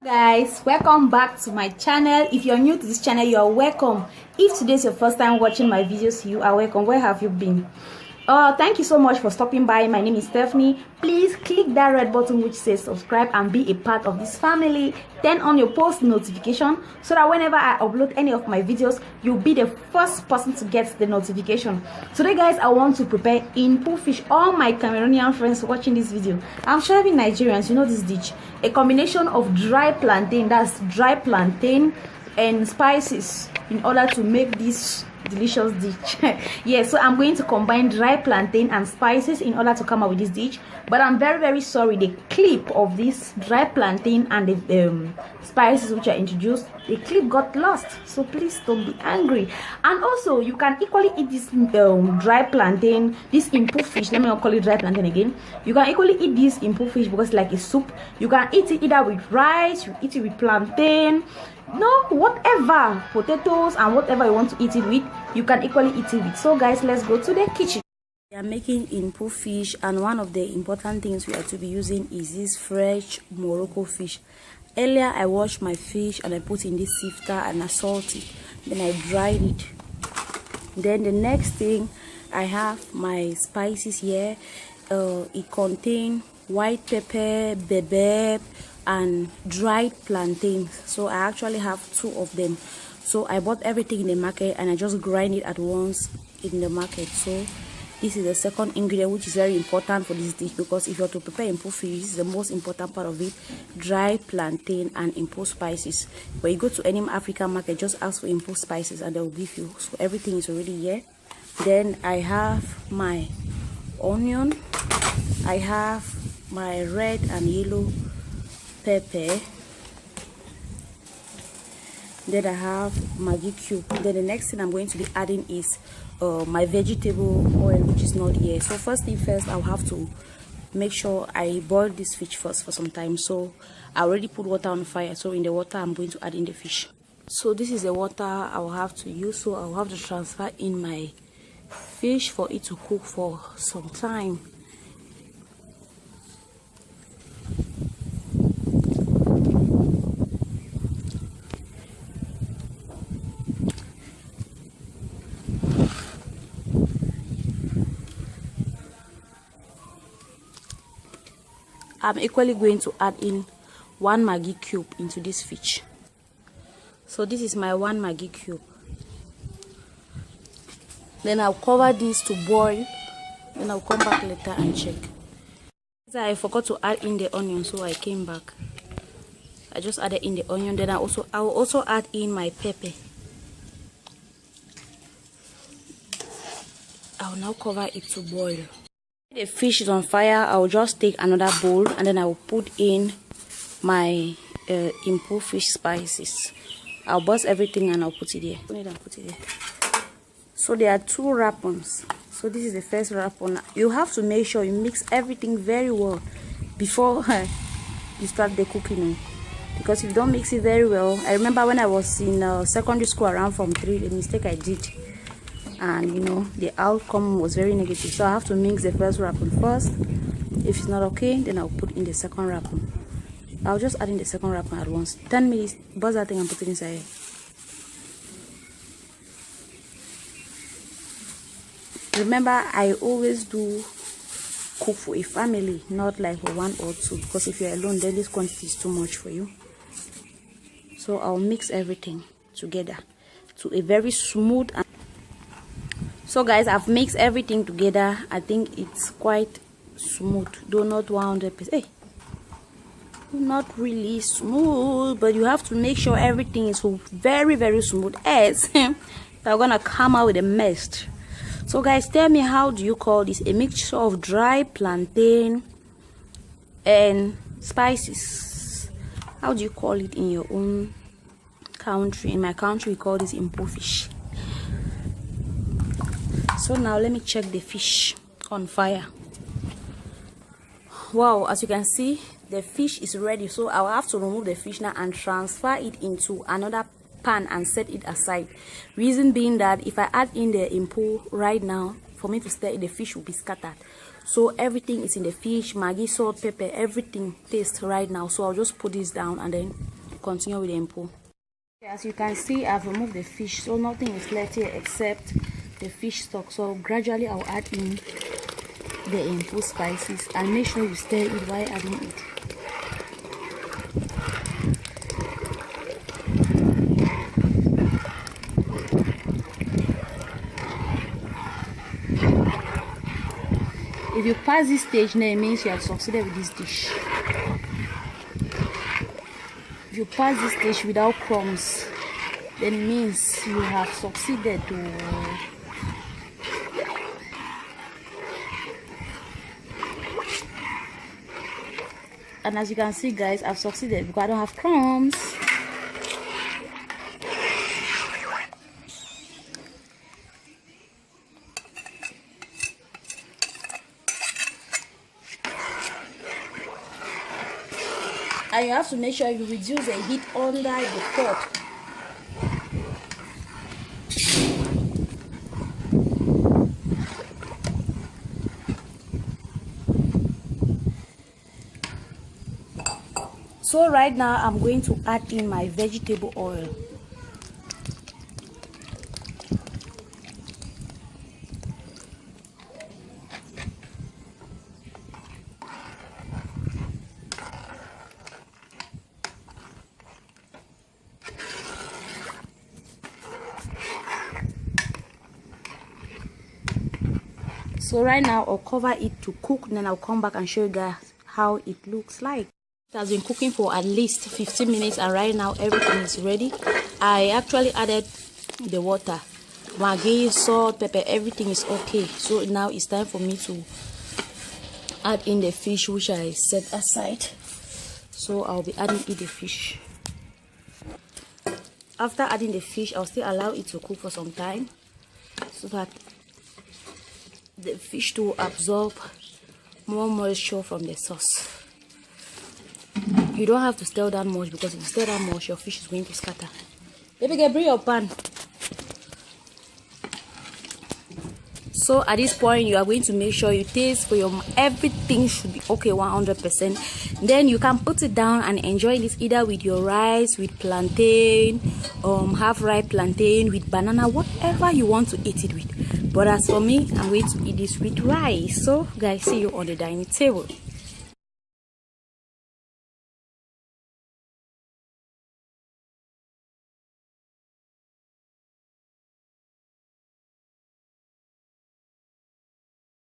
Guys, welcome back to my channel. If you're new to this channel, you are welcome. If today's your first time watching my videos, you are welcome. Where have you been? Thank you so much for stopping by. My name is Stephanie. Please click that red button which says subscribe and be a part of this family. Turn on your post notification so that whenever I upload any of my videos, you'll be the first person to get the notification. Today guys, I want to prepare Mpuh fish. All my Cameroonian friends watching this video, I'm sure even Nigerians, you know this dish. A combination of dry plantain, that's dry plantain, and spices in order to make this delicious dish. Yeah, so I'm going to combine dry plantain and spices in order to come up with this dish. But I'm very sorry, the clip of this dry plantain and the spices which I introduced, the clip got lost, so please don't be angry. And also you can equally eat this dry plantain, this Mpuh fish. Let me not call it dry plantain again. You can equally eat this Mpuh fish because it's like a soup. You can eat it either with rice, you eat it with plantain, no, whatever, potatoes and whatever you want to eat it with, you can equally eat it with. So guys, let's go to the kitchen. We are making Mpuh fish, and one of the important things we are to be using is this fresh Morocco fish. Earlier I washed my fish and I put in this sifter and I salt it, then I dried it. Then the next thing, I have my spices here. It contains white pepper, bebeb, and dried plantains. So I actually have 2 of them. So I bought everything in the market and I just grind it at once in the market. So this is the second ingredient, which is very important for this dish, because if you're to prepare Mpuh fish, this is the most important part of it: dry plantain and Mpuh spices. When you go to any African market, just ask for Mpuh spices and they will give you. So everything is already here. Then I have my onion, I have my red and yellow pepper, then I have Maggi cube. Then the next thing I'm going to be adding is my vegetable oil, which is not here. So first thing first, I'll have to make sure I boil this fish first for some time. So I already put water on fire, so in the water I'm going to add in the fish. So this is the water I will have to use, so I'll have to transfer in my fish for it to cook for some time. I'm equally going to add in 1 Maggi cube into this fish. So this is my 1 Maggi cube. Then I'll cover this to boil. Then I'll come back later and check. I forgot to add in the onion, so I came back. I just added in the onion. Then I will also add in my pepper. I'll now cover it to boil. The fish is on fire. I'll just take another bowl and then I will put in my Mpuh fish spices. I'll bust everything and I'll put it here. So there are 2 wrappons. So this is the first wrapon. You have to make sure you mix everything very well before you start the cooking, because if you don't mix it very well, I remember when I was in secondary school around Form 3, the mistake I did, and you know, the outcome was very negative. So I have to mix the first wrapper first. If it's not okay, then I'll put in the second wrapper. I'll just add in the second wrapper at once. 10 minutes, buzz that thing and put it inside. Remember, I always do cook for a family, not like for 1 or 2, because if you're alone, then this quantity is too much for you. So I'll mix everything together to a very smooth and so guys, I've mixed everything together. I think it's quite smooth, though not 100%. Hey, not really smooth, but you have to make sure everything is very smooth, as you're gonna come out with a mess. So guys, tell me, how do you call this? A mixture of dry plantain and spices. How do you call it in your own country? In my country, we call this Mpuh fish. So now let me check the fish on fire. Wow, as you can see, the fish is ready. So I'll have to remove the fish now and transfer it into another pan and set it aside. Reason being that if I add in the Mpuh right now, for me to stir it, the fish will be scattered. so everything is in the fish. Maggi, salt, pepper, everything tastes right now. So I'll just put this down and then continue with the mpuh. As you can see, I've removed the fish, so nothing is left here except the fish stock. So gradually I'll add in the mpuh spices and make sure you stir it while adding it. If you pass this stage, now it means you have succeeded with this dish. If you pass this stage without crumbs, then it means you have succeeded to and as you can see, guys, I've succeeded because I don't have crumbs. And you have to make sure you reduce the heat under the pot. So right now I'm going to add in my vegetable oil. So right now I'll cover it to cook, and then I'll come back and show you guys how it looks like. It has been cooking for at least 15 minutes and right now everything is ready. I actually added the water, maggi, salt, pepper, everything is okay. So now it's time for me to add in the fish which I set aside. So I'll be adding in the fish. After adding the fish, I'll still allow it to cook for some time so that the fish to absorb more moisture from the sauce. You don't have to stir that much, because if you stir that much, your fish is going to scatter. Baby girl, bring your pan. So at this point, you are going to make sure you taste for your everything should be okay 100%. Then you can put it down and enjoy this either with your rice, with plantain, half ripe plantain, with banana, whatever you want to eat it with. But as for me, I'm going to eat this with rice. So guys, see you on the dining table.